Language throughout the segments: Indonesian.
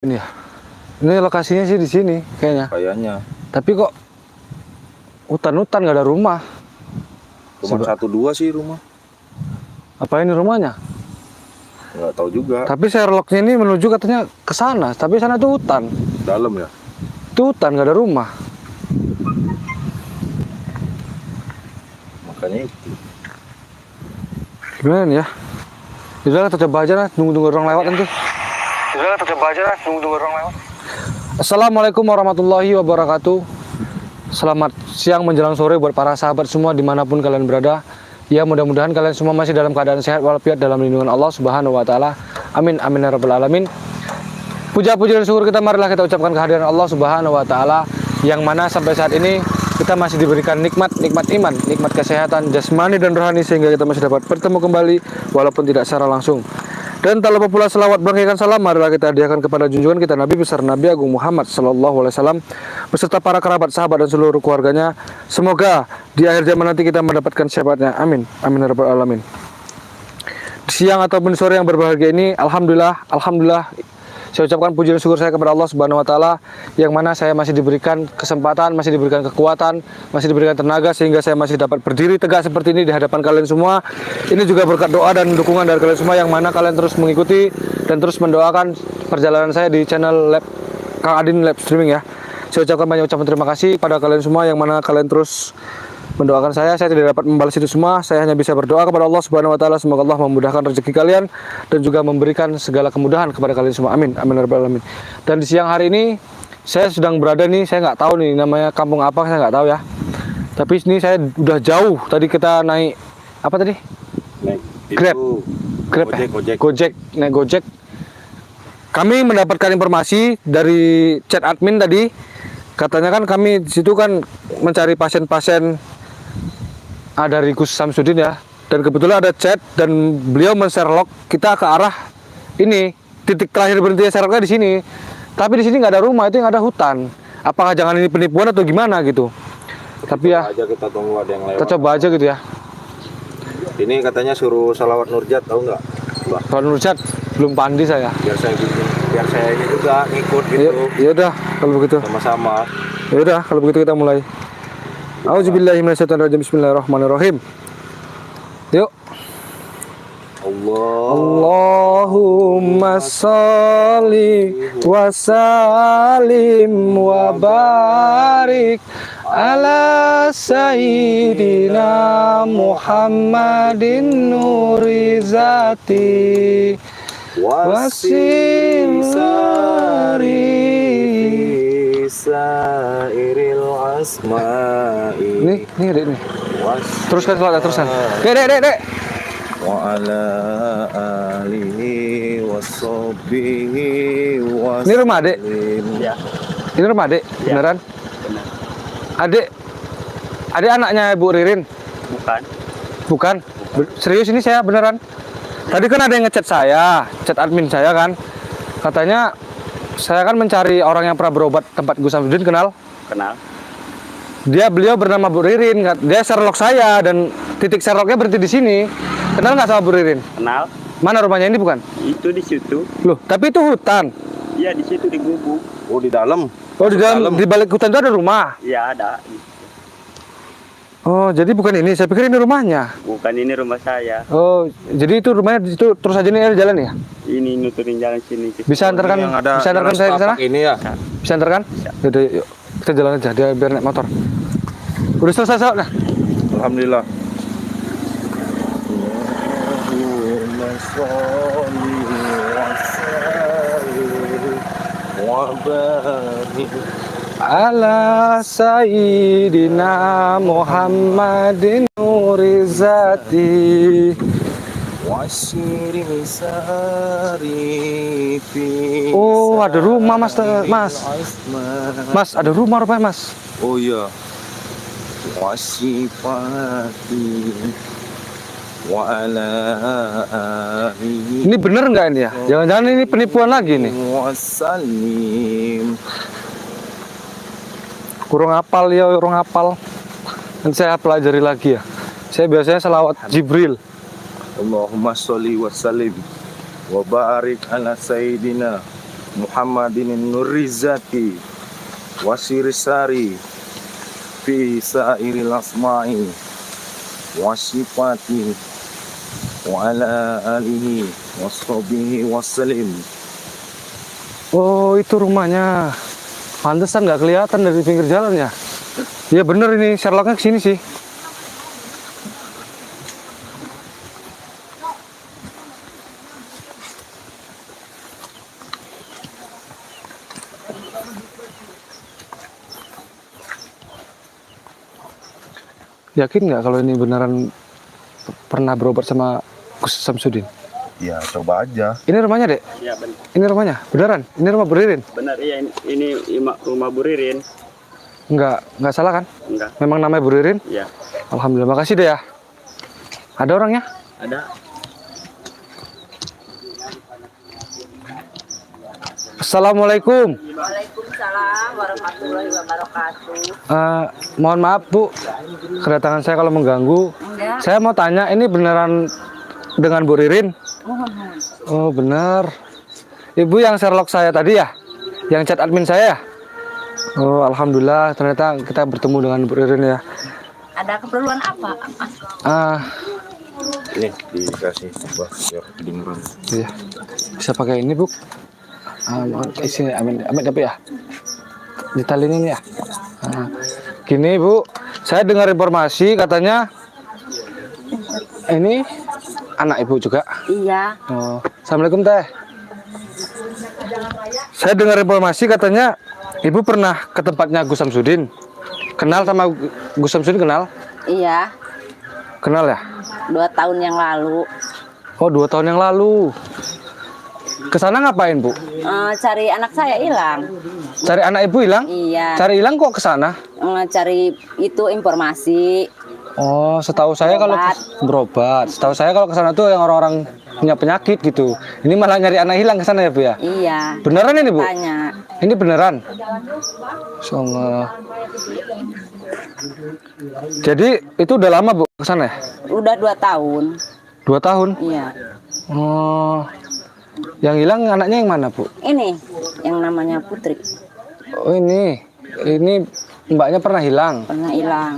Ini ya. Ini lokasinya sih di sini kayaknya. Kayaknya. Tapi kok hutan-hutan nggak ada rumah. Cuma satu dua sih rumah. Apa ini rumahnya? Nggak tahu juga. Tapi Sherlocknya ini menuju katanya ke sana. Tapi sana tuh hutan. Dalam ya? Itu hutan nggak ada rumah. Makanya itu. Gimana nih ya? Udah kita coba aja lah. Tunggu-tunggu orang lewat nanti. Udah kita coba aja lah. Tunggu-tunggu orang lewat. Assalamualaikum warahmatullahi wabarakatuh. Selamat siang menjelang sore buat para sahabat semua dimanapun kalian berada. Ya, mudah-mudahan kalian semua masih dalam keadaan sehat walafiat dalam lindungan Allah Subhanahu wa taala. Amin amin ya rabbal alamin. Puja-puji dan syukur kita marilah kita ucapkan kehadiran Allah Subhanahu wa taala yang mana sampai saat ini kita masih diberikan nikmat iman, nikmat kesehatan jasmani dan rohani sehingga kita masih dapat bertemu kembali walaupun tidak secara langsung. Dan tak lupa pula selawat berkaitan salam marilah kita hadiahkan kepada junjungan kita Nabi besar Nabi Agung Muhammad sallallahu alaihi wasallam beserta para kerabat, sahabat dan seluruh keluarganya. Semoga di akhir zaman nanti kita mendapatkan syafaatnya. Amin. Amin ya rabbal alamin. Di siang ataupun sore yang berbahagia ini alhamdulillah saya ucapkan puji dan syukur saya kepada Allah Subhanahu wa taala yang mana saya masih diberikan kesempatan, masih diberikan kekuatan, masih diberikan tenaga sehingga saya masih dapat berdiri tegak seperti ini di hadapan kalian semua. Ini juga berkat doa dan dukungan dari kalian semua yang mana kalian terus mengikuti dan terus mendoakan perjalanan saya di channel Lab Kang Adin Live Streaming ya. Saya ucapkan banyak ucapan terima kasih pada kalian semua yang mana kalian terus mendoakan saya tidak dapat membalas itu semua. Saya hanya bisa berdoa kepada Allah Subhanahu wa taala semoga Allah memudahkan rezeki kalian dan juga memberikan segala kemudahan kepada kalian semua. Amin. Amin ya rabbal alamin. Dan di siang hari ini saya sedang berada nih, saya nggak tahu nih namanya kampung apa, saya nggak tahu ya. Tapi ini saya udah jauh. Tadi kita naik apa tadi? Naik Grab. Grab. Gojek. Naik Gojek. Kami mendapatkan informasi dari chat admin tadi. Katanya kan kami di situ kan mencari pasien-pasien dari Gus Samsudin ya, dan kebetulan ada chat dan beliau men-Sherlock kita ke arah ini, titik terakhir berhenti Sherlocknya di sini. Tapi di sini nggak ada rumah, itu yang ada hutan. Apakah jangan ini penipuan atau gimana gitu? Tapi ya aja kita tunggu ada yang lewat. Kita coba aja gitu ya. Ini katanya suruh salawat Nurjat, tahu nggak? Kalau Nurjat belum pandi saya. Biar saya ini juga ngikut gitu. Ya udah kalau begitu. Sama-sama. Ya udah kalau begitu kita mulai. Auzubillahi minasyaitonirrajim. Bismillahirrahmanirrahim. Yuk. Allahumma sholli wa sallim wa barik ala sayyidina Muhammadin nuri zati wasim sari sairil asma'i. Nih dek nih. Teruskan salat teruskan. Dek. Wa ala alihi washabbihi wasallim. Ini rumah Dek? Ya. Ini rumah Dek? Ya. Beneran? Benar. Adik anaknya Bu Ririn? Bukan? Serius ini saya beneran? Tadi kan ada yang ngechat saya, chat admin saya kan. Katanya saya kan mencari orang yang pernah berobat tempat Gus Samsudin, kenal? Kenal. Beliau bernama Bu Ririn, dia Sherlock saya dan titik Sherlocknya berhenti di sini. Kenal nggak sama Bu Ririn? Kenal. Mana rumahnya ini bukan? Itu di situ. Loh, tapi itu hutan. Iya, di situ di gubuk. Oh, di dalam. Oh, di dalam di balik hutan itu ada rumah. Iya, ada. Oh, jadi bukan ini. Saya pikir ini rumahnya. Bukan, ini rumah saya. Oh, jadi itu rumahnya itu terus aja nih jalan ya? Ini nuturin jalan sini. Bisa antarkan saya ke sana? Ini ya. Bisa antarkan? Yaudah, yuk. Kita jalan aja dia biar naik motor. Udah selesai nah. Alhamdulillah. Ala sayyidina Muhammadin nuri zati Wasyiri sarifi. Oh, ada rumah mas. Mas, ada rumah rupanya mas. Oh iya. Wasifati wa ala alihi. Ini bener nggak ini ya? Jangan-jangan ini penipuan lagi nih. Wasallim. Kurang hafal ya, kurang hafal. Nanti saya pelajari lagi ya. Saya biasanya selawat Jibril. Allahumma sholli wa sallim wa barik ala sayyidina Muhammadin Nurizati Wasirisari fi sa'iril asma'i wasifati wa ala alihi washabihi wasallim. Oh, itu rumahnya. Pantesan nggak kelihatan dari pinggir jalan ya. Iya bener, ini Sherlocknya kesini sih. Yakin nggak kalau ini beneran pernah berobat sama Gus Samsudin? Ya coba aja. Ini rumahnya, Dek? Iya benar. Ini rumahnya? Beneran? Ini rumah Bu Ririn? Benar iya ini rumah Bu Ririn. Nggak salah kan? Enggak. Memang namanya Bu Ririn? Iya. Alhamdulillah, makasih deh ya. Ada orangnya? Ada. Assalamualaikum. Waalaikumsalam warahmatullahi wabarakatuh. Mohon maaf Bu, kedatangan saya kalau mengganggu. Enggak. Saya mau tanya, ini beneran dengan Bu Ririn? Mohon. Oh bener. Ibu yang Sherlock saya tadi ya? Yang chat admin saya ya? Oh alhamdulillah, ternyata kita bertemu dengan Bu Ririn ya. Ada keperluan apa, Mas? Ini dikasih apa biar kedengeran. Iya. Bisa pakai ini Bu? Isi amin tapi ya. Di tali ini ya. Gini Bu, saya dengar informasi katanya ini anak Ibu juga. Iya. Oh, Assalamualaikum Teh. Saya dengar informasi katanya Ibu pernah ke tempatnya Gus Samsudin. Kenal sama Gus Samsudin, kenal? Iya. Kenal ya? 2 tahun yang lalu. Oh 2 tahun yang lalu. Kesana ngapain Bu? Cari anak saya hilang. Cari anak Ibu hilang? Iya. Cari hilang kok kesana? Cari itu informasi. Oh, setahu saya kalau berobat. Setahu saya kalau kesana tuh yang orang-orang punya penyakit gitu. Ini malah nyari anak hilang kesana ya Bu ya? Iya. Beneran ini Bu? Tanya. Ini beneran? Insyaallah. Jadi itu udah lama Bu kesana ya? Udah 2 tahun. 2 tahun? Iya. Oh, yang hilang anaknya yang mana Bu? Ini yang namanya Putri. Oh ini mbaknya pernah hilang. Pernah hilang.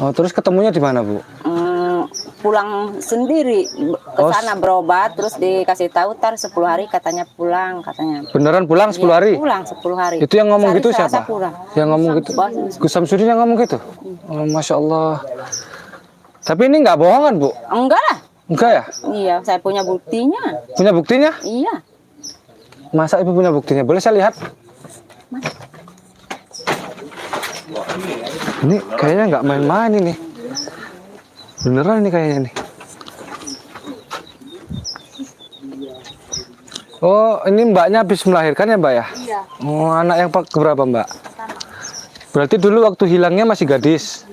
Oh terus ketemunya di mana Bu? Pulang sendiri ke sana berobat, terus dikasih tahu tar 10 hari katanya pulang katanya. Beneran pulang 10 Iya, hari? Pulang 10 hari. Itu yang ngomong Hari gitu Selasa siapa? pulang. Yang ngomong gitu? Gus Samsudin yang ngomong gitu? Oh, Masya Allah. Tapi ini nggak bohongan Bu? Enggak lah. Enggak ya? Iya, saya punya buktinya. Punya buktinya? Iya. Masa Ibu punya buktinya? Boleh saya lihat? Ini kayaknya nggak main-main ini. Beneran ini kayaknya nih. Oh, ini mbaknya habis melahirkan ya Mbak ya? Iya. Oh, anak yang keberapa Mbak? Berarti dulu waktu hilangnya masih gadis?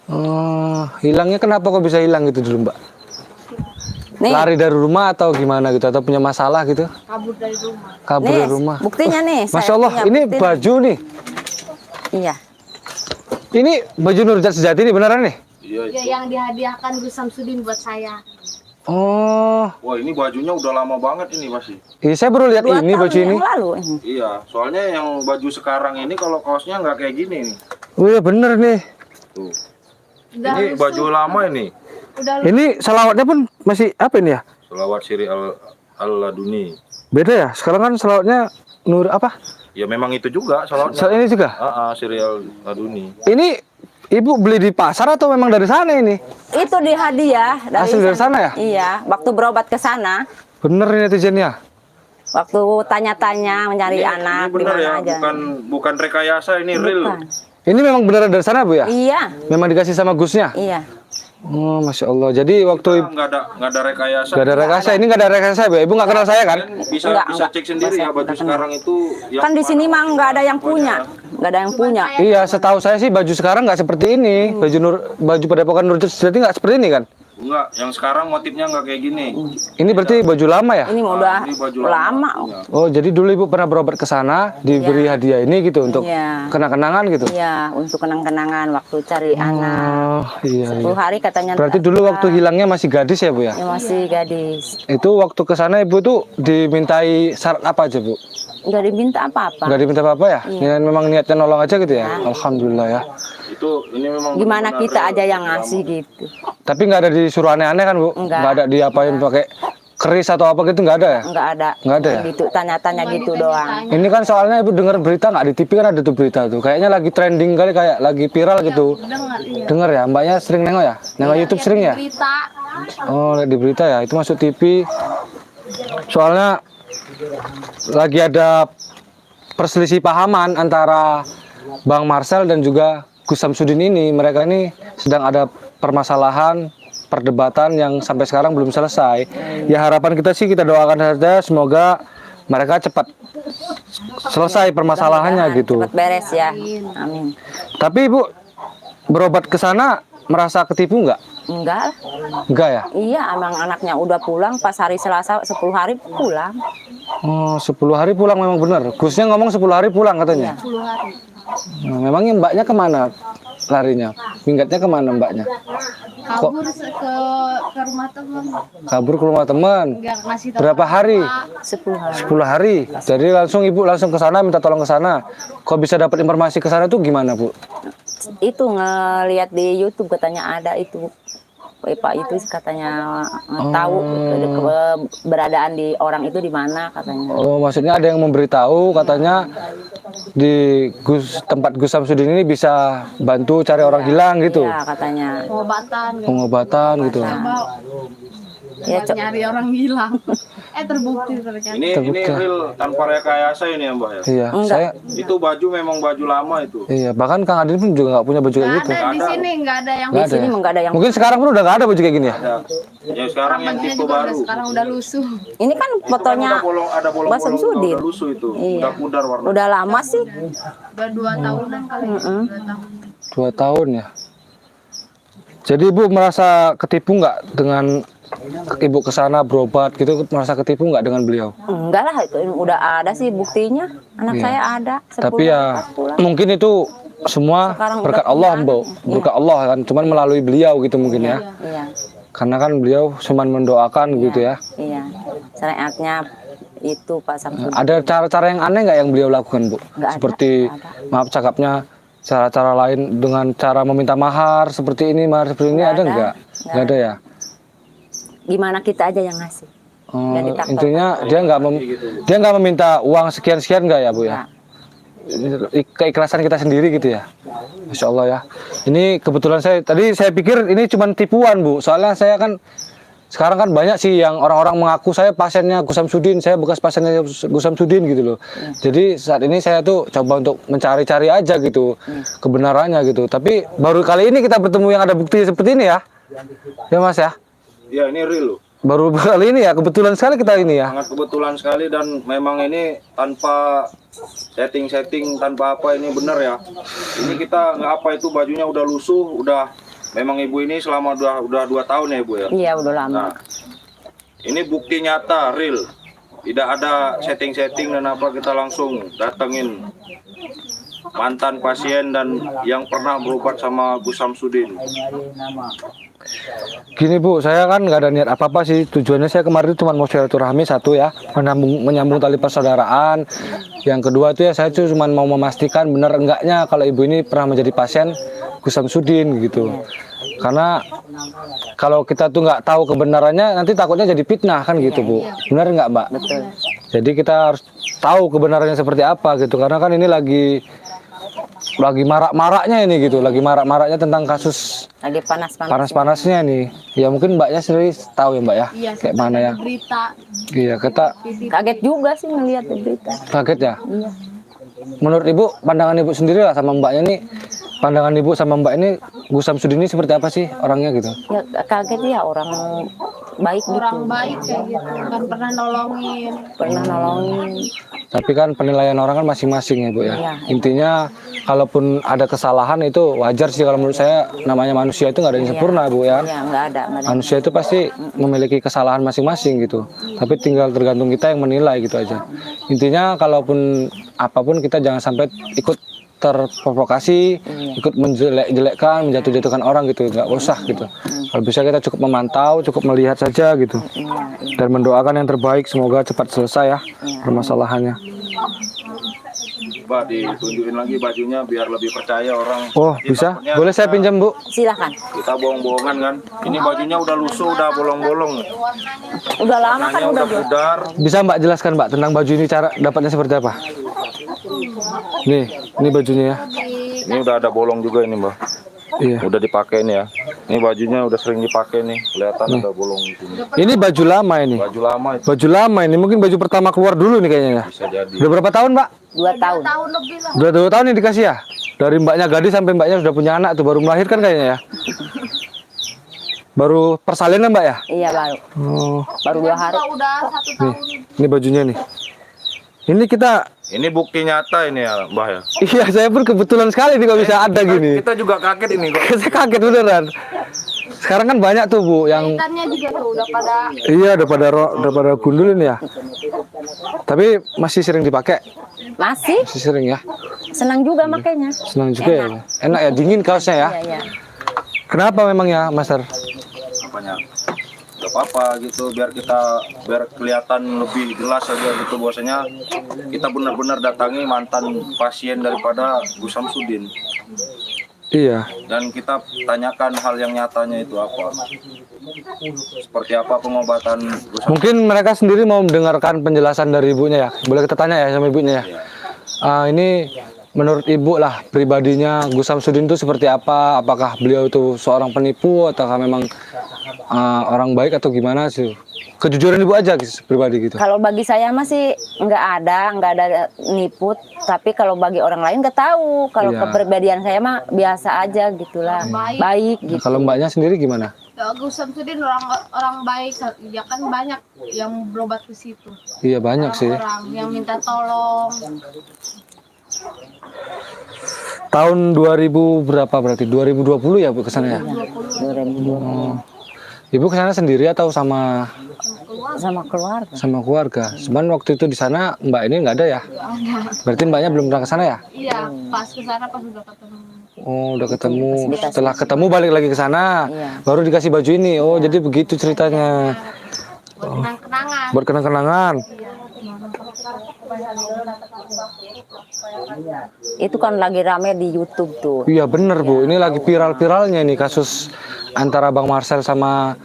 Oh, hilangnya kenapa kok bisa hilang gitu dulu Mbak? Nih, Lari dari rumah atau gimana gitu? Atau punya masalah gitu? kabur dari rumah. Kabur dari rumah. Buktinya nih. Masya saya Allah, punya ini bukti. baju nih. Iya. Ini baju Nurjat Sejati ini beneran nih? Iya. Ya, yang dihadiahkan Gus Samsudin buat saya. Oh, Wah ini bajunya udah lama banget ini pasti. iya saya baru lihat 2 ini tahun baju ini. yang lalu ini. Iya, soalnya yang baju sekarang ini kalau kaosnya nggak kayak gini nih. Oh iya bener nih. Tuh. Udah Ini lusuh. baju lama ini. Udah Ini salawatnya pun masih apa ini ya? Selawat Siri Al-Laduni. Beda ya? Sekarang kan salawatnya Nur apa? Ya memang itu juga salawatnya. Ini juga. Siri Al-Laduni. Ini Ibu beli di pasar atau memang dari sana ini? Itu di hadiah Hasil dari sana ya? Iya, waktu berobat ke sana, Bener ini netizennya. waktu tanya-tanya mencari anak Ini di bener mana ya, aja. bukan rekayasa, ini real. Bukan. Ini memang beneran dari sana Bu ya? Iya, Memang dikasih sama Gusnya? iya. Oh Masya Allah. Jadi waktu Nggak ada rekayasa. gak ada rekayasa, ini gak ada rekayasa Bu. Ibu gak kenal saya kan? Kalian bisa Enggak, bisa enggak. cek sendiri ya baju sekarang itu. Yang Kan di sini mah nggak ada yang punya, nggak ada yang punya. Iya, setahu saya sih baju sekarang nggak seperti ini. Baju Padepokan Nurjat Sejati nggak seperti ini kan? Enggak, yang sekarang motifnya nggak kayak gini. Ini berarti baju lama ya? Ini mau udah Ini baju lama. Iya. Oh, jadi dulu Ibu pernah berobat ke sana, diberi hadiah ini gitu untuk Iya. kenang-kenangan gitu? Iya, untuk kenang-kenangan waktu cari anak. Oh, iya, 10 iya. hari katanya. Berarti dulu waktu hilangnya masih gadis ya Bu ya? Ya, masih gadis. Itu waktu ke sana Ibu tuh dimintai syarat apa aja Bu? Nggak diminta apa-apa. Nggak diminta apa-apa ya? Iya. Memang niatnya nolong aja gitu ya? Alhamdulillah ya. Itu ini memang Gimana benar-benar kita real. aja yang ngasih gitu. Tapi nggak ada disuruh aneh-aneh kan Bu? Enggak. Nggak ada diapain pakai keris atau apa gitu, nggak ada ya? Nggak ada. Nggak ada ya? Gitu, tanya-tanya gitu doang. Ini kan soalnya Ibu dengar berita nggak di TV kan ada tuh berita tuh. Kayaknya lagi trending kali, kayak lagi viral gitu. Dengar iya. Dengar ya? Mbaknya sering nengok ya? Nengok YouTube sering ya? Berita. Oh, lihat di berita ya. Itu masuk TV. Soalnya lagi ada perselisih pahaman antara Bang Marcel dan juga Gus Samsudin ini. Mereka ini sedang ada permasalahan, perdebatan yang sampai sekarang belum selesai. Ya harapan kita sih, kita doakan saja semoga mereka cepat selesai permasalahannya gitu. Cepat beres ya. Amin. Tapi Ibu berobat ke sana merasa ketipu nggak? Enggak lah. Enggak ya? Iya, emang anaknya udah pulang pas hari Selasa 10 hari pulang. Oh, 10 hari pulang memang benar. Gusnya ngomong 10 hari pulang katanya. 10 hari. Nah, memangnya mbaknya kemana larinya? Minggatnya kemana mbaknya? Kabur ke rumah teman. Kabur ke rumah teman. Enggak ngasih tahu. Berapa hari? 10 hari. 10 hari. Jadi langsung ibu langsung ke sana minta tolong ke sana. Kok bisa dapat informasi ke sana tuh gimana, Bu? Itu ngelihat di YouTube katanya ada itu. Pak itu katanya tahu keberadaan di orang itu di mana katanya. Oh, maksudnya ada yang memberitahu katanya di tempat Gus Samsudin ini bisa bantu cari orang hilang gitu. Iya, katanya. Pengobatan. Pengobatan gitu. Coba Ya, buat nyari orang hilang. Terbukti ternyata. Ini real tanpa rekayasa ini ya Mbak ya. Iya, Enggak. saya Itu baju memang baju lama itu. iya, bahkan Kang Adin pun juga nggak punya baju kayak Nggak gitu. ada di sini, nggak ada yang Di Nggak ada sini ya? emang nggak ada yang. Mungkin sekarang pun udah nggak ada baju kayak gini ya? Ada. Ya sekarang yang bajunya tipe juga baru. sekarang udah lusuh. Ini kan Itu kan fotonya udah bolong, ada bolong-bolong, Mas Samsudin. udah lusuh itu. Iya. Udah pudar warna. Udah lama sih. Udah 2 tahunan kali. 2 tahun. 2 tahun ya. Jadi Ibu merasa ketipu nggak dengan Ibu ke sana berobat gitu, merasa ketipu nggak dengan beliau? Enggak lah, itu udah ada sih buktinya. Anak Iya. saya ada. 10 Tapi ya hari pulang. mungkin itu semua Sekarang berkat udah Allah, punya Mbak. anak. Berkat Allah kan, cuman melalui beliau gitu mungkin ya. Iya. Karena kan beliau cuman mendoakan gitu ya. Iya. Syariatnya itu Pak Samsudin. Ada cara-cara yang aneh nggak yang beliau lakukan, Bu? Nggak ada, Seperti nggak maaf cakapnya cara-cara lain dengan cara meminta mahar seperti ini, mahar seperti ini Nggak ada ada. nggak? Nggak ada ya. Gimana kita aja yang ngasih. Oh, Nggak ditakut. intinya dia nggak meminta uang sekian nggak ya Bu ya? Keikhlasan kita sendiri gitu ya. Masya Allah ya. Ini kebetulan saya pikir ini cuma tipuan Bu. Soalnya saya kan sekarang kan banyak sih yang orang-orang mengaku saya pasiennya Gus Samsudin, saya bekas pasiennya Gus Samsudin gitu loh. Jadi saat ini saya tuh coba untuk mencari-cari aja gitu kebenarannya gitu. Tapi baru kali ini kita bertemu yang ada bukti seperti ini ya. Ya Mas ya. Ya ini real loh. Baru kali ini ya, kebetulan sekali kita ini ya. Sangat kebetulan sekali dan memang ini tanpa setting tanpa apa, ini benar ya. Ini kita nggak apa itu bajunya udah lusuh, udah memang ibu ini selama udah 2 tahun ya ibu ya. Iya, udah lama. Nah, ini bukti nyata real. Tidak ada setting dan apa, kita langsung datengin mantan pasien dan yang pernah berobat sama Gus Samsudin. Gini Bu, saya kan nggak ada niat apa-apa sih. Tujuannya saya kemarin cuma mau silaturahmi satu ya, menyambung tali persaudaraan. Yang kedua itu ya saya cuma mau memastikan benar enggaknya kalau ibu ini pernah menjadi pasien Gus Samsudin gitu. Karena kalau kita tuh nggak tahu kebenarannya nanti takutnya jadi fitnah kan gitu Bu. Benar nggak Mbak? Betul. Jadi kita harus tahu kebenarannya seperti apa gitu. Karena kan ini lagi marak-maraknya ini gitu, lagi marak-maraknya tentang kasus Lagi panas-panas. panas-panasnya nih. Ya mungkin Mbaknya sendiri tahu ya Mbak ya, Iya, kayak mana ya. berita. Iya, kita Kaget juga sih ngelihat di berita. kaget ya. Iya. Menurut Ibu, pandangan Ibu sendiri lah sama Mbaknya nih, pandangan Ibu sama Mbak ini, Gus Samsudin ini seperti apa sih orangnya gitu? Ya kaget ya, orang baik Orang gitu. baik kayak gitu, kan pernah nolongin. Pernah nolongin. Tapi kan penilaian orang kan masing-masing ya Bu ya. Iya. Intinya kalaupun ada kesalahan itu wajar sih, kalau menurut saya. Namanya manusia itu nggak ada yang sempurna Bu ya. Ya nggak ada. Manusia itu pasti memiliki kesalahan masing-masing gitu. Tapi tinggal tergantung kita yang menilai gitu aja. Intinya kalaupun apapun kita jangan sampai ikut terprovokasi, ikut menjelek-jelekkan, menjatuh-jatuhkan orang gitu, nggak usah gitu. Kalau bisa kita cukup memantau, cukup melihat saja gitu, dan mendoakan yang terbaik, semoga cepat selesai ya permasalahannya. Coba ditunjukin lagi bajunya biar lebih percaya orang. Oh Jadi bisa, takutnya boleh saya pinjam Bu? Silakan. Kita bohong-bohongan kan. Ini bajunya udah lusuh, udah bolong-bolong. Udah lama kan Warnanya udah udah pudar. Bisa Mbak jelaskan Mbak tentang baju ini, cara dapatnya seperti apa? Nih, ini bajunya ya. Ini udah ada bolong juga ini Mbak. Iya. Udah dipakai nih ya. Ini bajunya udah sering dipakai nih. Kelihatan ada bolong di sini. Ini baju lama ini. Baju lama itu Baju lama ini, mungkin baju pertama keluar dulu nih kayaknya ya. bisa jadi. Udah berapa tahun Mbak? 2 tahun. Tahun lebih lah. Udah 2 tahun nih dikasih ya? Dari mbaknya gadis sampai mbaknya sudah punya anak tuh, baru melahirkan kayaknya ya? Baru persalinan Mbak ya? Iya baru. Oh, Baru 2 hari. Udah 1 tahun. ini bajunya nih. Ini kita, Ini bukti nyata ini ya Mbak ya. iya saya pun kebetulan sekali nih kalau bisa ada gini. Kita juga kaget ini kok. Saya kaget beneran. Sekarang kan banyak tuh Bu yang, Ikannya juga tuh udah pada iya udah pada gundulin ya. Tapi masih sering dipakai, Masih masih sering ya. senang juga makanya. Senang juga ya. Enak ya, dingin kaosnya ya. Iya, iya. Kenapa memang ya Master? Apanya? Gak apa-apa gitu biar kelihatan lebih jelas aja gitu bahwasanya kita benar-benar datangi mantan pasien daripada Gus Samsudin Iya. dan kita tanyakan hal yang nyatanya itu apa, seperti apa pengobatan Gus Samsudin. Mungkin mereka sendiri mau mendengarkan penjelasan dari ibunya ya. Boleh kita tanya ya sama ibunya ya. Ini menurut ibu lah pribadinya Gus Samsudin itu seperti apa? Apakah beliau itu seorang penipu ataukah memang orang baik atau gimana sih? Kejujuran ibu aja gitu, pribadi gitu. Kalau bagi saya masih nggak ada nipu. Tapi kalau bagi orang lain nggak tahu. Kalau Iya. kepribadian saya mah biasa aja gitulah. Baik Nah, gitu. kalau mbaknya sendiri gimana? ya, Gus Samsudin orang baik. Ya kan banyak yang berobat ke situ. Iya banyak sih. Orang yang minta tolong. Tahun 2000 berapa berarti? 2020 ya Bu kesana ya? 2020 Ibu kesana sendiri atau sama sama keluarga. sama keluarga? Cuman waktu itu di sana mbak ini nggak ada ya? Berarti mbaknya belum pernah kesana ya? Iya, pas ke sana pas udah ketemu. Oh, udah ketemu. Dikasih. Setelah ketemu balik lagi ke sana, Iya. baru dikasih baju ini. Oh, jadi begitu ceritanya. Buat kenang-kenangan. Buat kenang-kenangan. Itu kan lagi rame di YouTube tuh. Iya bener Bu, ini lagi viral-viralnya nih kasus antara Bang Marcel sama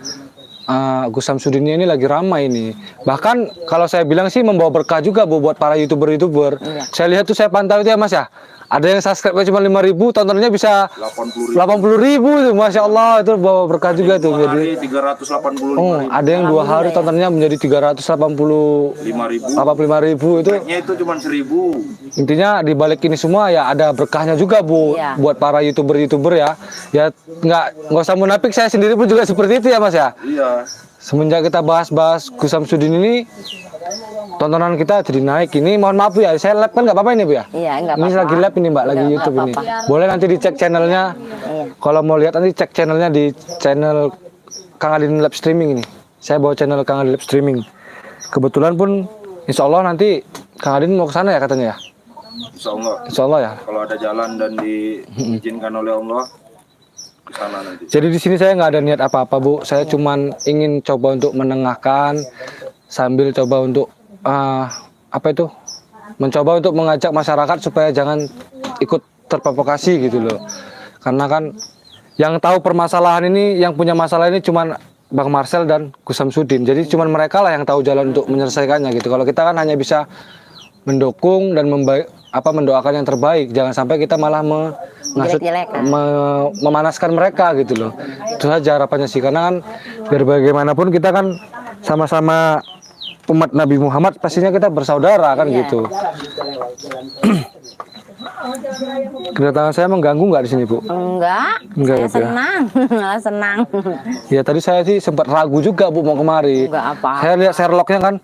Gus Samsudin ini lagi ramai ini. Bahkan kalau saya bilang sih membawa berkah juga Bu buat para YouTuber-YouTuber. Saya lihat tuh, saya pantau itu ya Mas ya. Ada yang subscribe cuma 5.000, tontonnya bisa 80.000 80.000 tuh, Masya Allah, itu bawa berkah juga tuh. Jadi, hari 385.000 oh, ada yang 2 hari tontonnya menjadi 385.000 itu. Baiknya itu cuma 1.000. Intinya di balik ini semua ya ada berkahnya juga Bu, Iya. buat para YouTuber ya. Ya nggak usah munafik, saya sendiri pun juga seperti itu ya Mas ya. Iya. Semenjak kita bahas-bahas Gus Samsudin ini, tontonan kita jadi naik. Ini mohon maaf Bu ya, saya live kan nggak apa-apa ini Bu ya. Iya, nggak Ini apa-apa. lagi live ini Mbak, lagi Nggak YouTube ini. apa-apa. Boleh nanti dicek channelnya. Kalau mau lihat nanti cek channelnya di channel Kang Adin Live Streaming ini. Saya bawa channel Kang Adin Live Streaming. Kebetulan pun Insya Allah nanti Kang Adin mau ke sana ya katanya ya. Insya Allah ya. Kalau ada jalan dan diizinkan oleh Allah, ke sana nanti. Jadi di sini saya nggak ada niat apa-apa Bu. Saya cuman ingin coba untuk menengahkan sambil coba untuk mencoba untuk mengajak masyarakat supaya jangan ikut terprovokasi gitu loh. Karena kan yang tahu permasalahan ini, yang punya masalah ini cuman Bang Marcel dan Gus Samsudin. Jadi cuman mereka lah yang tahu jalan untuk menyelesaikannya gitu. Kalau kita kan hanya bisa mendukung dan mendoakan yang terbaik. Jangan sampai kita malah Jelek-jelekan. memanaskan mereka gitu loh. Itu saja harapannya sih. Karena kan biar bagaimanapun kita kan sama-sama umat Nabi Muhammad, pastinya kita bersaudara kan Iya. gitu. Kedatangan saya mengganggu nggak di sini Bu? Enggak Enggak saya gitu ya? senang. Malah senang. Ya tadi saya sih sempat ragu juga Bu mau kemari. Enggak apa. Saya lihat Sherlocknya kan,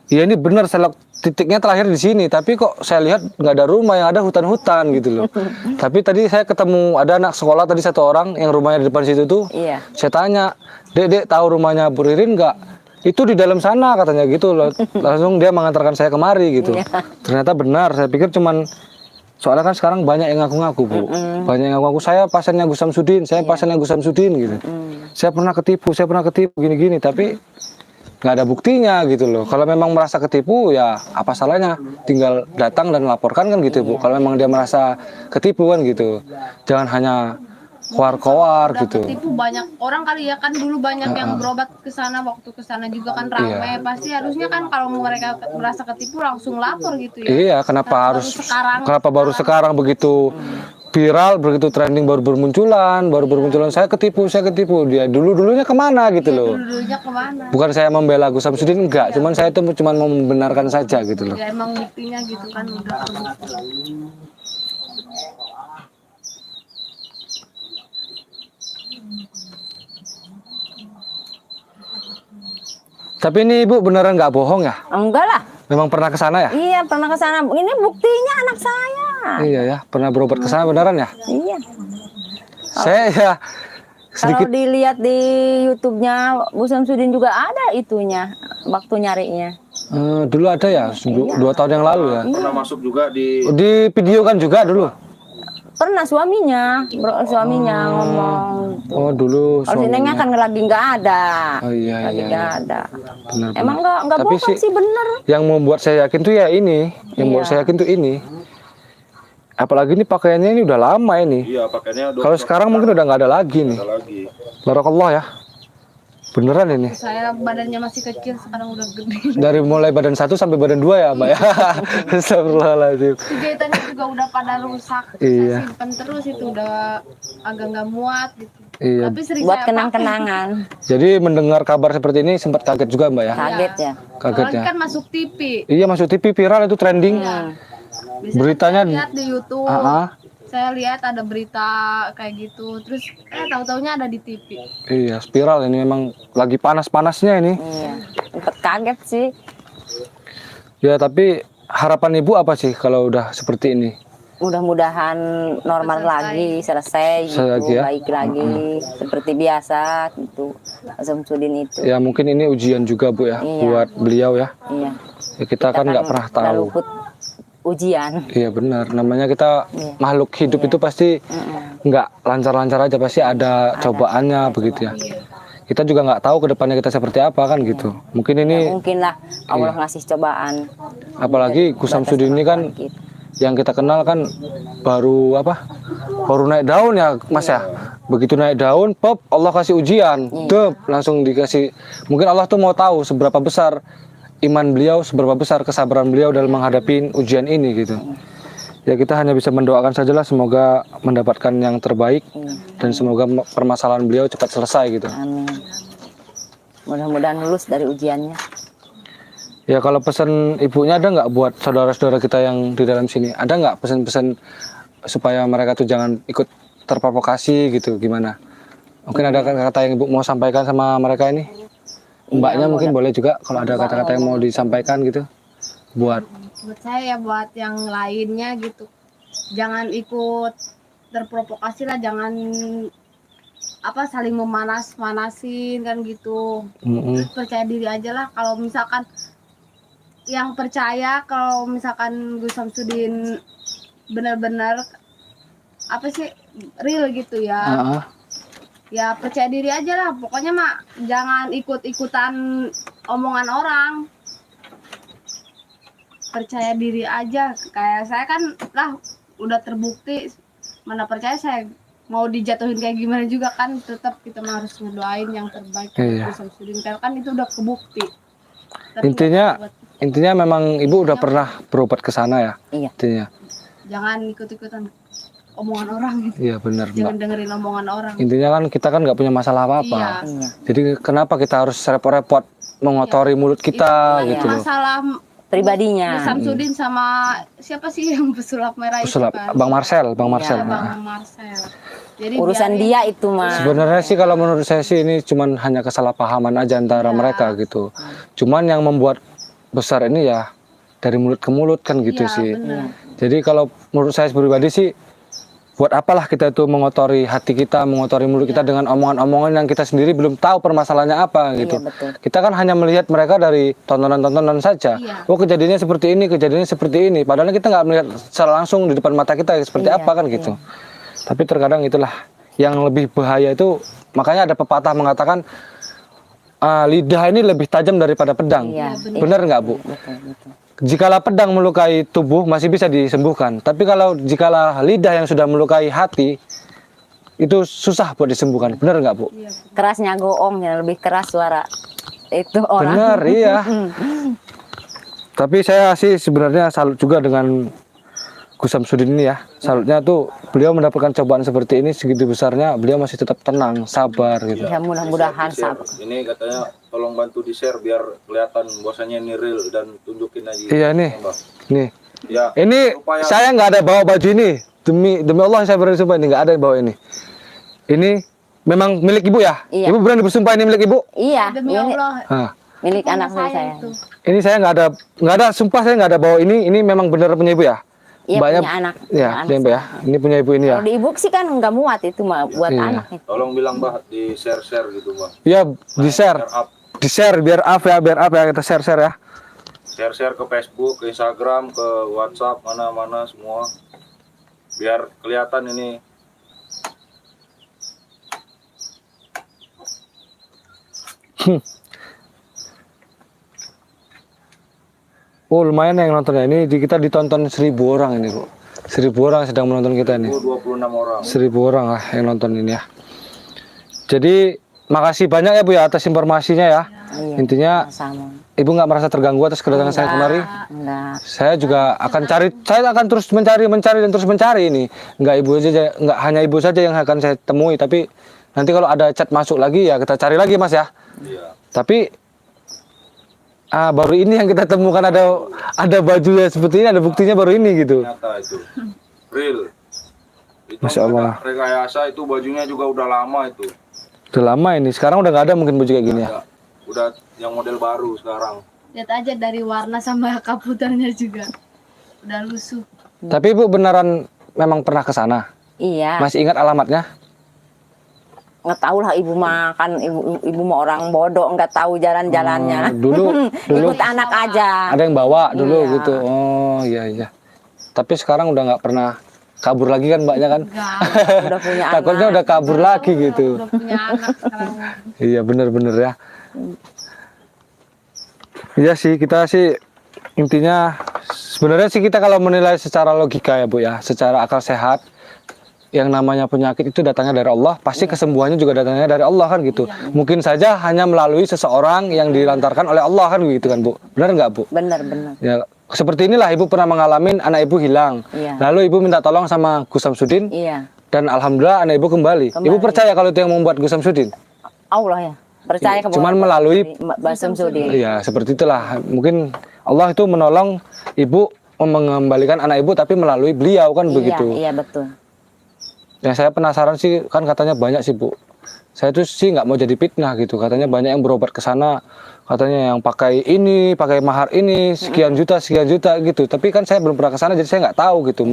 ya ini benar Sherlock titiknya terakhir di sini. Tapi kok saya lihat nggak ada rumah, yang ada hutan-hutan gitu loh. Tapi tadi saya ketemu ada anak sekolah tadi 1 orang yang rumahnya di depan situ tuh. Iya. Saya tanya, Dek tahu rumahnya Bu Ririn nggak? Itu di dalam sana katanya gitu loh. Langsung dia mengantarkan saya kemari gitu. Ternyata benar. Saya pikir cuman soalnya kan sekarang banyak yang ngaku-ngaku, Bu. Banyak yang ngaku-ngaku saya pasiennya Gus Samsudin, saya pasiennya Gus Samsudin gitu. Saya pernah ketipu gini-gini, tapi nggak ada buktinya gitu loh. Kalau memang merasa ketipu ya apa salahnya, tinggal datang dan laporkan kan gitu, Bu. Kalau memang dia merasa ketipu kan gitu, jangan hanya koar-koar Udah gitu. ketipu banyak orang kali ya, kan dulu banyak yang berobat ke sana, waktu ke sana juga kan ramai. Iya. Pasti harusnya kan kalau mereka merasa ketipu langsung lapor gitu ya. Iya, kenapa baru sekarang begitu viral, begitu trending baru bermunculan saya ketipu dia dulunya kemana gitu loh. Dulunya kemana? Bukan saya membela Gus Samsudin, enggak, cuman saya itu cuma mau membenarkan saja gitu loh. Ya emang buktinya gitu kan udah terbukti. Tapi ini Ibu beneran nggak bohong ya? Enggak lah. Memang pernah ke sana ya? Iya, pernah ke sana. Ini buktinya anak saya. Iya ya, pernah berobat ke sana beneran ya? Iya. Saya ya Kalau sedikit dilihat di YouTube-nya Bu Samsudin juga ada itunya, waktu nyarinya. dulu ada ya, 2 tahun yang lalu ya. Pernah masuk juga di Di video kan juga dulu. Pernah suaminya ngomong. Oh dulu Kalau sinengnya kan lagi nggak ada. Oh iya Lagi iya. nggak ada. Benar, Emang benar. nggak Tapi bohong sih bener. Yang membuat saya yakin tuh ya ini, yang membuat Iya. saya yakin tuh ini. Apalagi ini pakaiannya ini udah lama ini. iya pakainya Kalau sekarang mungkin udah nggak ada lagi nih. ada lagi. Barakallah ya. Beneran ini. Saya badannya masih kecil, sekarang udah gede. Dari mulai badan 1 sampai badan 2 ya, Mbak ya. Astagfirullahaladzim. Jahitannya juga udah pada rusak. Iya. Saya simpen terus, itu udah agak nggak muat gitu. Iya. Tapi sering Buat saya kenang-kenangan. Jadi mendengar kabar seperti ini sempat kaget juga, Mbak ya. Kaget ya. Kaget Apalagi ya. kan masuk TV. Iya, masuk TV viral itu trending. Biasanya Beritanya- saya lihat di YouTube. Saya lihat ada berita kayak gitu. Terus tahu-taunya ada di TV. Iya, spiral ini memang lagi panas-panasnya ini. Iya. Sempet kaget sih. Ya, tapi harapan Ibu apa sih kalau udah seperti ini? Mudah-mudahan normal lagi, selesai gitu, Lagi ya? baik lagi, seperti biasa gitu. Samsudin itu. Ya, mungkin ini ujian juga, Bu ya, Iya. buat beliau ya. Iya. Ya, kita kan nggak pernah nggak tahu. luput ujian. Iya benar, namanya kita Iya. makhluk hidup itu pasti nggak lancar-lancar aja, pasti ada cobaannya begitu ya. Kita juga nggak tahu ke depannya kita seperti apa kan gitu. Mungkin ini, Mungkin lah Allah ngasih cobaan. apalagi Gus Samsudin ini kan Gitu. yang kita kenal kan baru naik daun ya Mas ya. Begitu naik daun, pop, Allah kasih ujian, dep, langsung dikasih. Mungkin Allah tuh mau tahu seberapa besar iman beliau, seberapa besar kesabaran beliau dalam menghadapi ujian ini gitu. Ya kita hanya bisa mendoakan sajalah semoga mendapatkan yang terbaik dan semoga permasalahan beliau cepat selesai gitu. Amin. Mudah-mudahan lulus dari ujiannya. Ya kalau pesan ibunya ada nggak buat saudara-saudara kita yang di dalam sini? Ada nggak pesan-pesan supaya mereka tuh jangan ikut terprovokasi gitu, gimana? Mungkin ada kata-kata yang ibu mau sampaikan sama mereka ini? Mbaknya mungkin boleh juga kalau ada kata-kata yang mau disampaikan gitu buat saya, buat yang lainnya gitu, jangan ikut terprovokasi lah, jangan saling memanas-manasin kan gitu. Terus percaya diri aja lah. Kalau misalkan yang percaya, kalau misalkan Gus Samsudin benar-benar real gitu ya. Ya percaya diri aja lah, pokoknya mah jangan ikut-ikutan omongan orang. Percaya diri aja, kayak saya kan lah udah terbukti, mana percaya saya mau dijatuhin kayak gimana juga kan, tetap kita mah harus ngedoain yang terbaik. Iya. Gus Samsudin kan itu udah kebukti. Tapi Intinya memang ibu udah pernah berobat ke sana ya. Iya. Intinya. jangan ikut-ikutan omongan orang gitu. Iya benar Jangan Mbak. dengerin omongan orang. Intinya kan kita kan nggak punya masalah apa-apa. Iya. Iya. Jadi kenapa kita harus repot-repot mengotori mulut kita Itu gitu loh. masalah Pribadinya. Gus Samsudin sama siapa sih yang pesulap merah Pesulap, itu kan? Bang Marcel. Iya, Bang Marcel. Jadi Urusan biarin. dia itu mah. Sebenarnya sih kalau menurut saya sih ini cuman hanya kesalahpahaman aja antara mereka gitu. Cuman yang membuat besar ini ya dari mulut ke mulut kan gitu Iya, sih. benar. Jadi kalau menurut saya pribadi sih buat apalah kita itu mengotori hati kita, mengotori mulut kita dengan omongan-omongan yang kita sendiri belum tahu permasalahannya apa gitu. Iya, betul. Kita kan hanya melihat mereka dari tontonan-tontonan saja. Iya. Oh, kejadiannya seperti ini, kejadiannya seperti ini. Padahal kita nggak melihat secara langsung di depan mata kita seperti Iya, apa kan gitu. Tapi terkadang itulah yang lebih bahaya itu. Makanya ada pepatah mengatakan lidah ini lebih tajam daripada pedang. Iya, Benar nggak, Bu? Betul, betul. Jikalau pedang melukai tubuh masih bisa disembuhkan, tapi kalau jikalau lidah yang sudah melukai hati itu susah buat disembuhkan. Benar nggak, Bu? Kerasnya goong yang lebih keras suara itu orang. Benar, iya. Tapi saya sih sebenarnya salut juga dengan Gus Samsudin ini ya. Salutnya tuh beliau mendapatkan cobaan seperti ini segitu besarnya, beliau masih tetap tenang, sabar gitu. Ya mudah-mudahan Di-share. sabar. Ini katanya tolong bantu di-share biar kelihatan bahwasanya ini real dan tunjukin aja. Iya nih, Mbak. nih. Ya. Ini supaya- saya nggak ada bawa baju ini. Demi Allah saya berani sumpah ini nggak ada yang bawa ini. Ini memang milik ibu ya? Iya. Ibu berani bersumpah ini milik ibu? Iya, Demi ini Allah. Hah. milik Karena anak saya. itu. Ini saya nggak ada sumpah saya nggak ada bawa ini. Ini memang benar punya ibu ya? Iya, Mbaknya- punya anak. Ya, Punya punya ibu ya. Ini punya ibu ini ya. Kalau di ibu sih kan nggak muat itu mah buat Iya. anak itu. Tolong bilang Mbak di-share gitu, Mbak. Iya, di share, Share up. di share biar up ya kita share ya. Share-share ke Facebook, ke Instagram, ke WhatsApp, mana-mana semua. Biar kelihatan ini. Oh lumayan yang nontonnya ini kita ditonton 1.000 orang ini Bu. 1.000 orang sedang menonton kita ini. 26 orang. 1.000 orang lah yang nonton ini ya. Jadi makasih banyak ya Bu ya atas informasinya ya. Iya, Intinya sama. Ibu nggak merasa terganggu atas kedatangan saya kemari. Enggak. Saya juga akan saya akan terus mencari dan terus mencari ini. Nggak hanya ibu saja yang akan saya temui, tapi nanti kalau ada chat masuk lagi ya kita cari lagi Mas ya. Iya. Tapi baru ini yang kita temukan ada baju ya seperti ini, ada buktinya baru ini gitu. Nyata itu. Real. Itu Masya Allah. rekayasa itu bajunya juga udah lama itu. Udah lama ini, sekarang udah nggak ada mungkin baju kayak gini ya. Udah yang model baru sekarang. Lihat aja dari warna sama kaputannya juga. Udah lusuh. Tapi Ibu beneran memang pernah ke sana? Iya. Masih ingat alamatnya? Nggak tahu lah ibu mah kan ibu mah orang bodoh nggak tahu jalan-jalannya. Dulu Ikut anak aja. ada yang bawa dulu Iya. gitu. Oh iya. Tapi sekarang udah nggak pernah kabur lagi kan Mbaknya kan? Enggak. Udah punya Takutnya anak. udah kabur lagi gitu. Udah punya anak sekarang. Iya bener-bener ya. Iya sih kita sih intinya sebenarnya sih kita kalau menilai secara logika ya Bu ya, secara akal sehat yang namanya penyakit itu datangnya dari Allah, pasti kesembuhannya juga datangnya dari Allah kan gitu. Mungkin saja hanya melalui seseorang yang dilantarkan oleh Allah kan gitu kan Bu. Benar nggak Bu? Bener. Ya seperti inilah Ibu pernah mengalami anak Ibu hilang. Iya. Lalu Ibu minta tolong sama Gus Samsudin Iya. dan alhamdulillah anak Ibu kembali. Ibu percaya kalau itu yang membuat Gus Samsudin? Allah ya. Percaya Iya, cuman melalui Mbak Samsudin. Iya, seperti itulah. Mungkin Allah itu menolong ibu mengembalikan anak ibu tapi melalui beliau kan begitu. Iya betul. Yang saya penasaran sih kan katanya banyak sih Bu. Saya tuh sih nggak mau jadi fitnah gitu. Katanya banyak yang berobat ke sana. Katanya yang pakai ini, pakai mahar ini sekian juta gitu. Tapi kan saya belum pernah ke sana jadi saya nggak tahu gitu.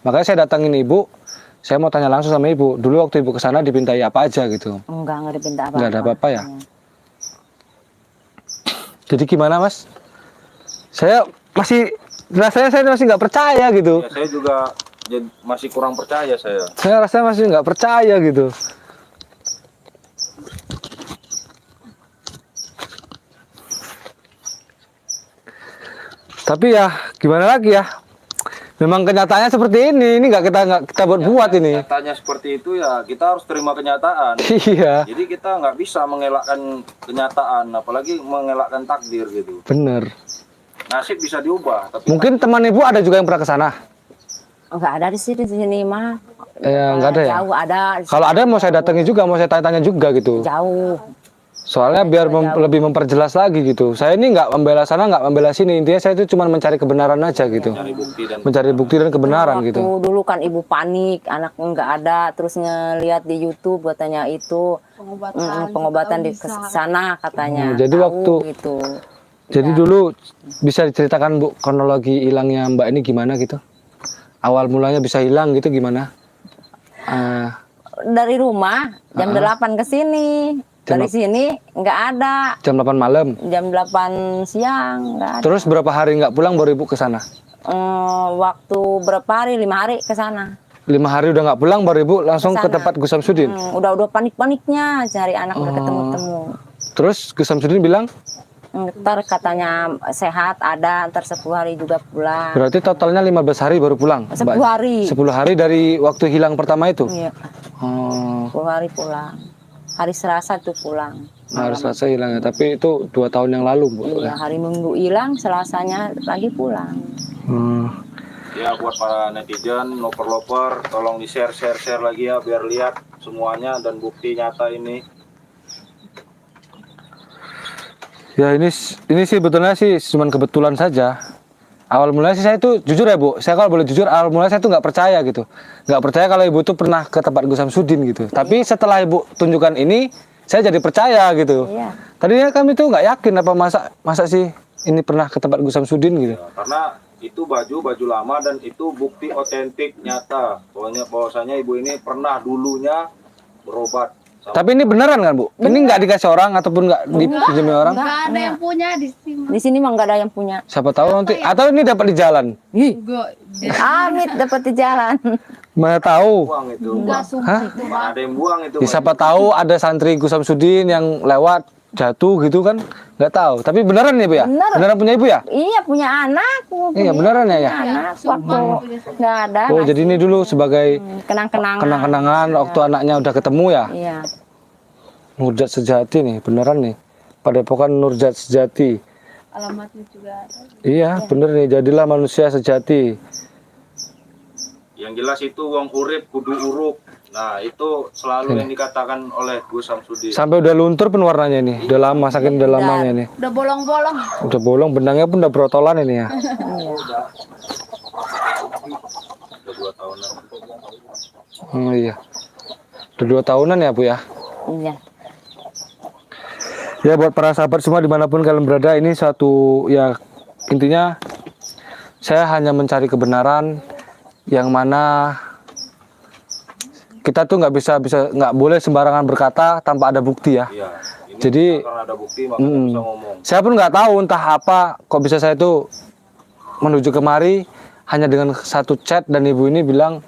Makanya saya datangin ibu. Saya mau tanya langsung sama ibu. Dulu waktu ibu ke sana dipintai apa aja gitu. Enggak dipinta apa-apa. Nggak ada apa-apa ya. Iya. Jadi gimana Mas? Rasanya saya masih nggak percaya gitu. Ya, saya juga masih kurang percaya saya. Saya rasa masih nggak percaya gitu. Tapi ya gimana lagi ya? Memang kenyataannya seperti ini nggak kita buat ini. Nyatanya seperti itu ya kita harus terima kenyataan. Iya, Jadi kita nggak bisa mengelakkan kenyataan, apalagi mengelakkan takdir gitu. bener. Nasib bisa diubah, tapi Mungkin teman ibu ada juga yang pernah ke sana. Enggak ada di sini mah. Nggak ada ya. Jauh ada. Kalau ada mau saya datangi juga, mau saya tanya-tanya juga gitu. Jauh. Soalnya biar lebih memperjelas lagi gitu. Saya ini nggak membela sana, nggak membela sini. Intinya saya itu cuma mencari kebenaran aja gitu. cari bukti dan Mencari bukti dan kebenaran Waktu gitu. dulu kan ibu panik, anak nggak ada, terus ngeliat di YouTube katanya itu pengobatan di sana katanya. Jadi Tahu waktu- gitu. Jadi dulu bisa diceritakan Bu kronologi hilangnya Mbak ini gimana gitu? Awal mulanya bisa hilang gitu gimana? Dari rumah jam 8 ke sini. Dari sini nggak ada. Jam 8 malam. Jam 8 siang nggak ada. Terus berapa hari nggak pulang baru ibu ke sana? Waktu berapa hari? 5 hari ke sana. 5 hari udah nggak pulang baru ibu langsung ke Kesana. tempat Gus Samsudin. Udah panik-paniknya cari anak udah ketemu-temu. Terus Gus Samsudin bilang Ntar katanya sehat ada, ntar 10 hari juga pulang. berarti totalnya 15 hari baru pulang. 10 hari. 10 hari dari waktu hilang pertama itu. Iya, Oh, 10 hari pulang. Hari Selasa tuh pulang. harus selesai hilang ya. Tapi itu 2 tahun yang lalu, Bu. Iya, hari Minggu hilang, Selasanya lagi pulang. Hmm. Ya buat para netizen, loper-loper, tolong di-share lagi ya biar lihat semuanya dan bukti nyata ini. Ya ini sih betulnya sih cuman kebetulan saja. Awal mulanya sih saya tuh jujur ya Bu, saya kalau boleh jujur awal mulanya saya tuh nggak percaya gitu, nggak percaya kalau ibu tuh pernah ke tempat Gus Samsudin gitu. Tapi setelah ibu tunjukkan ini, saya jadi percaya gitu. Iya. Tadinya kami tuh nggak yakin apa masa sih ini pernah ke tempat Gus Samsudin gitu. Ya, karena itu baju lama dan itu bukti otentik nyata. Bahwasanya ibu ini pernah dulunya berobat. Tapi ini beneran kan Bu? Ini nggak dikasih orang ataupun nggak dipinjami orang? Nggak ada yang punya di sini. Di sini mah nggak ada yang punya. Siapa tahu nanti atau ini dapat di jalan? Enggak, Amit dapat di jalan. Mana tahu? Buang itu. enggak sumpah itu Mana ada yang buang itu. Ya, siapa tahu ada santri Gus Samsudin yang lewat jatuh gitu kan? Nggak tahu. Tapi beneran ya Bu ya? Beneran. Punya ibu ya? Iya punya anak. Iya beneran ya. Anak waktu nggak ada. Oh jadi ini dulu sebagai Kenang-kenangan. kenang-kenangan waktu anaknya udah ketemu ya. Iya. Nurjat Sejati nih, beneran nih. Padepokan Nurjat Sejati. alamatnya juga ada. Iya, bener nih. Jadilah manusia sejati. Yang jelas itu wong urip kudu uruk. Nah, itu selalu yang dikatakan oleh Gus Samsudin. Sampai udah luntur pun warnanya nih. Udah lama, saking udah lamanya nih. Udah bolong-bolong. Udah bolong, benangnya pun udah berotolan ini ya. Udah 2 tahunan. Iya. Udah 2 tahunan ya Bu ya. Iya. Ya buat para sahabat semua dimanapun kalian berada, ini satu ya intinya saya hanya mencari kebenaran yang mana kita tuh nggak boleh sembarangan berkata tanpa ada bukti ya. Iya. Ini Jadi, karena ada bukti makanya bisa ngomong. Saya pun nggak tahu entah apa kok bisa saya tuh menuju kemari hanya dengan satu chat dan ibu ini bilang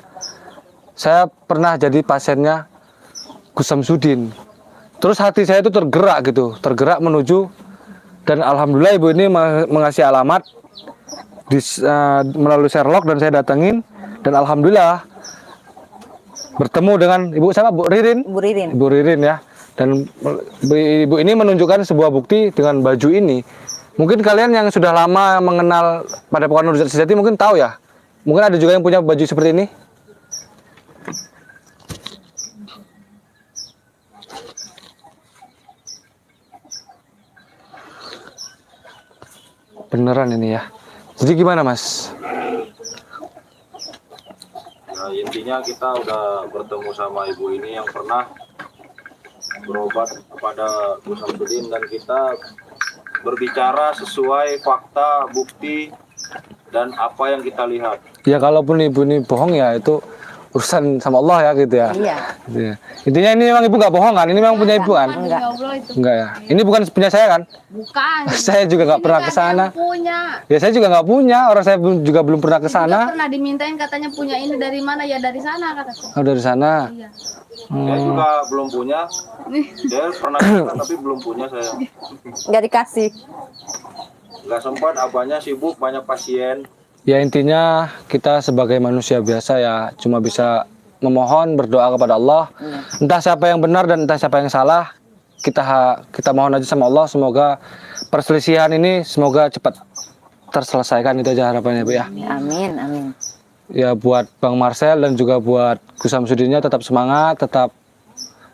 saya pernah jadi pasiennya Gus Samsudin. Terus hati saya itu tergerak gitu, tergerak menuju dan alhamdulillah ibu ini mengasih alamat melalui Sherlock dan saya datengin dan alhamdulillah bertemu dengan ibu siapa Bu Ririn? Bu Ririn. Ibu Ririn ya. Dan ibu ini menunjukkan sebuah bukti dengan baju ini. Mungkin kalian yang sudah lama mengenal Padepokan Nurjat Sejati mungkin tahu ya. Mungkin ada juga yang punya baju seperti ini. Beneran ini ya. Jadi gimana Mas? Nah, intinya kita udah bertemu sama ibu ini yang pernah berobat kepada Gus Samsudin dan kita berbicara sesuai fakta, bukti, dan apa yang kita lihat. Ya kalaupun ibu ini bohong ya itu urusan sama Allah ya gitu ya. Iya. Gitu ya. Intinya ini memang ibu nggak bohong kan? Ini memang punya ibu kan? Enggak. Ya Allah itu. Enggak ya. Ini bukan punya saya kan? Bukan. Saya juga nggak Ini pernah nggak ke ada sana. yang punya. Ya saya juga nggak punya. Orang saya juga belum pernah ke Juga sana. pernah dimintain katanya punya ini dari mana ya dari sana kataku. Oh dari sana. Iya. Saya juga belum punya. Saya pernah kesana, tapi belum punya saya. Nggak dikasih. Nggak sempat, abahnya sibuk, banyak pasien. Ya intinya kita sebagai manusia biasa ya cuma bisa memohon berdoa kepada Allah. Entah siapa yang benar dan entah siapa yang salah. Kita mohon aja sama Allah semoga perselisihan ini semoga cepat terselesaikan, itu aja harapannya Bu ya. Amin, amin. Ya buat Bang Marcel dan juga buat Gus Samsudinnya tetap semangat, tetap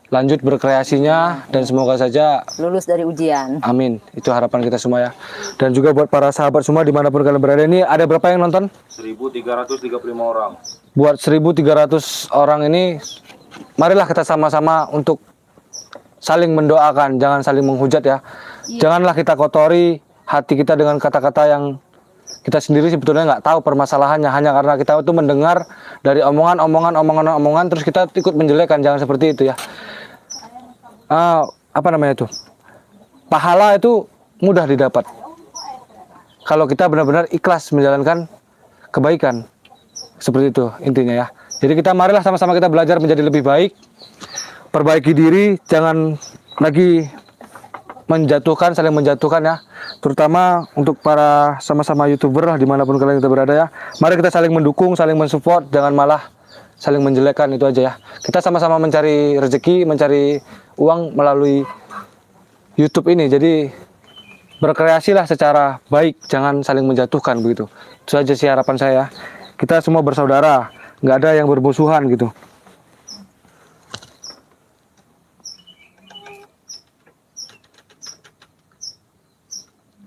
lanjut berkreasinya dan semoga saja Lulus dari ujian. amin. Itu harapan kita semua ya. Dan juga buat para sahabat semua dimanapun kalian berada, ini ada berapa yang nonton? 1.335 orang. Buat 1.300 orang ini marilah kita sama-sama untuk saling mendoakan, jangan saling menghujat ya. Janganlah kita kotori hati kita dengan kata-kata yang kita sendiri sebetulnya nggak tahu permasalahannya, hanya karena kita itu mendengar dari omongan terus kita ikut menjelekkan, jangan seperti itu ya. Apa namanya itu? Pahala itu mudah didapat kalau kita benar-benar ikhlas menjalankan kebaikan. Seperti itu intinya ya. Jadi kita marilah sama-sama kita belajar menjadi lebih baik, perbaiki diri, jangan lagi menjatuhkan, saling menjatuhkan ya. Terutama untuk para sama-sama YouTuber dimanapun kalian kita berada ya. Mari kita saling mendukung, saling mensupport, jangan malah saling menjelekkan, itu aja ya. Kita sama-sama mencari rezeki, mencari uang melalui YouTube ini. Jadi berkreasilah secara baik, jangan saling menjatuhkan begitu. Itu aja sih harapan saya. Kita semua bersaudara, nggak ada yang bermusuhan gitu.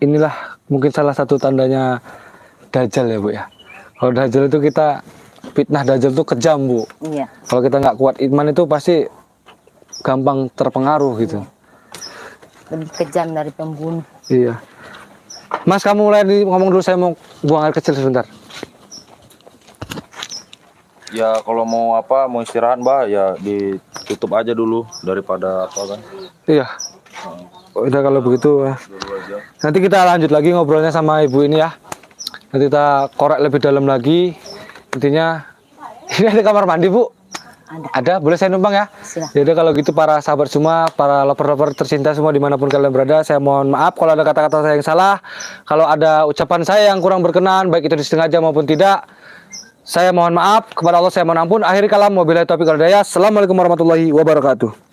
Inilah mungkin salah satu tandanya Dajjal ya Bu ya. Kalau Dajjal itu kita fitnah Dajjal itu kejam Bu. Iya. Kalau kita nggak kuat iman itu pasti gampang terpengaruh gitu. Lebih kejam dari pembunuh. Iya. Mas, kamu mulai ngomong dulu, saya mau buang air kecil sebentar. Ya kalau mau apa, mau istirahat Mbah, ya ditutup aja dulu daripada apa kan. Iya. Udah kalau begitu ya. Nanti kita lanjut lagi ngobrolnya sama ibu ini ya. Nanti kita korek lebih dalam lagi. Intinya ini ada kamar mandi Bu. Ada, boleh saya numpang ya? Silakan. Jadi kalau gitu para sahabat semua, para lover-lover tercinta semua dimanapun kalian berada, saya mohon maaf kalau ada kata-kata saya yang salah, kalau ada ucapan saya yang kurang berkenan, baik itu disengaja maupun tidak, saya mohon maaf kepada Allah, saya mohon ampun. Akhir kalam, wabillahi taufiq wal hidayah. Assalamualaikum warahmatullahi wabarakatuh.